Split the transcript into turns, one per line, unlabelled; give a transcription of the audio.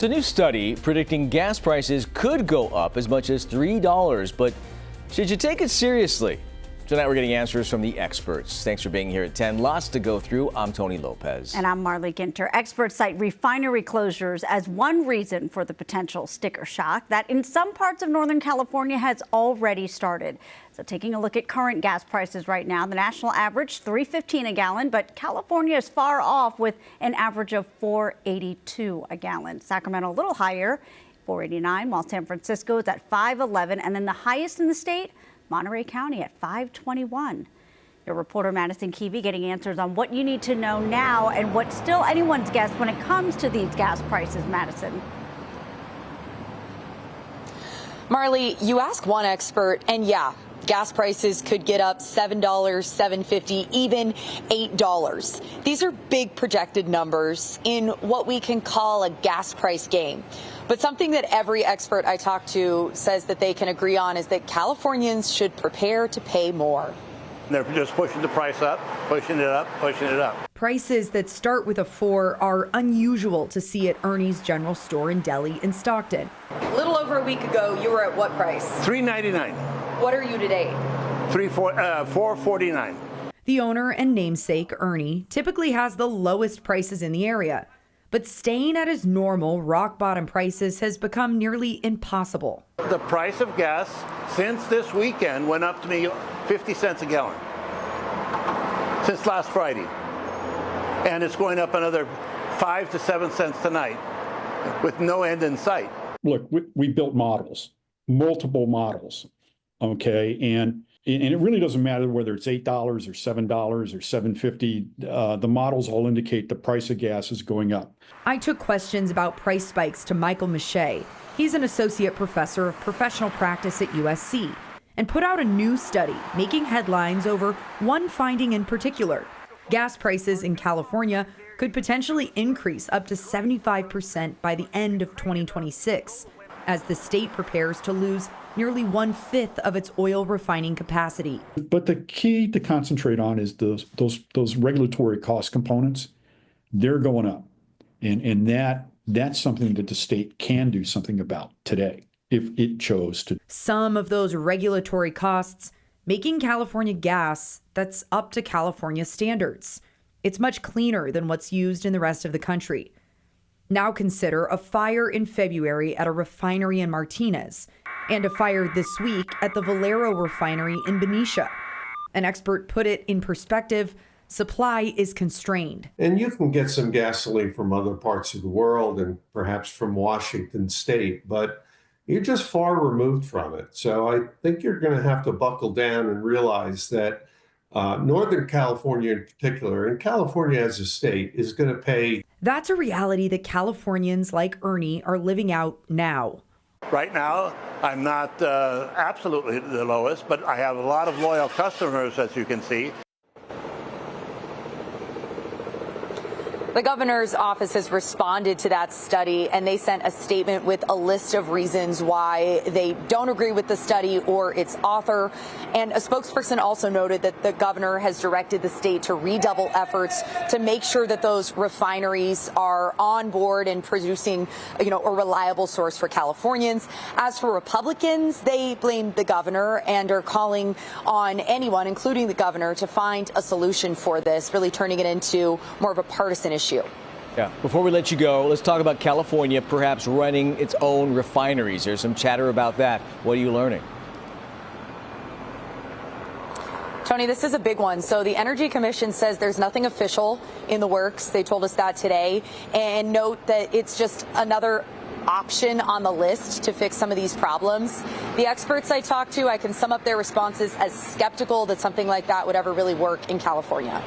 A new study predicting gas prices could go up as much as $3, but should you take it seriously? Tonight we're getting answers from the experts. Thanks for being here at 10. Lots to go through. I'm Tony Lopez.
And I'm Marley Ginter. Experts cite refinery closures as one reason for the potential sticker shock that in some parts of Northern California has already started. So taking a look at current gas prices right now, the national average $3.15 a gallon, but California is far off with an average of $4.82 a gallon. Sacramento a little higher, $4.89, while San Francisco is at $5.11, and then the highest in the state, Monterey County at $5.21. Your reporter Madisen Keavy getting answers on what you need to know now and what's still anyone's guess when it comes to these gas prices. Madisen.
Marley, you ask one expert, and yeah, gas prices could get up $7, $7.50, even $8. These are big projected numbers in what we can call a gas price game. But something that every expert I talk to says that they can agree on is that Californians should prepare to pay more.
They're just pushing the price up, pushing it up, pushing it up.
Prices that start with a 4 are unusual to see at Ernie's General Store in Delhi and Stockton.
A little over a week ago, you were at what price?
$3.99.
What are you today?
$4.49.
The owner and namesake, Ernie, typically has the lowest prices in the area. But staying at his normal rock-bottom prices has become nearly impossible.
The price of gas since this weekend went up to me 50 cents a gallon since last Friday. And it's going up another 5 to 7 cents tonight with no end in sight.
Look, we built models, multiple models, okay? And it really doesn't matter whether it's $8 or $7 or $7.50. The models all indicate the price of gas is going up.
I took questions about price spikes to Michael Mache. He's an associate professor of professional practice at USC and put out a new study making headlines over one finding in particular. Gas prices in California could potentially increase up to 75% by the end of 2026 as the state prepares to lose nearly 1/5 of its oil refining capacity.
But the key to concentrate on is those regulatory cost components. They're going up. And that's something that the state can do something about today if it chose to.
Some of those regulatory costs making California gas that's up to California standards. It's much cleaner than what's used in the rest of the country. Now consider a fire in February at a refinery in Martinez and a fire this week at the Valero refinery in Benicia. An expert put it in perspective, supply is constrained.
And you can get some gasoline from other parts of the world and perhaps from Washington state, but you're just far removed from it. So I think you're going to have to buckle down and realize that Northern California in particular, and California as a state, is going to pay.
That's a reality that Californians like Ernie are living out now.
Right now, I'm not absolutely the lowest, but I have a lot of loyal customers, as you can see.
The governor's office has responded to that study, and they sent a statement with a list of reasons why they don't agree with the study or its author. And a spokesperson also noted that the governor has directed the state to redouble efforts to make sure that those refineries are on board and producing, a reliable source for Californians. As for Republicans, they blame the governor and are calling on anyone, including the governor, to find a solution for this, really turning it into more of a partisan issue.
Yeah. Before we let you go, let's talk about California perhaps running its own refineries. There's some chatter about that. What are you learning?
Tony, this is a big one. So the Energy Commission says there's nothing official in the works. They told us that today. And note that it's just another option on the list to fix some of these problems. The experts I talked to, I can sum up their responses as skeptical that something like that would ever really work in California.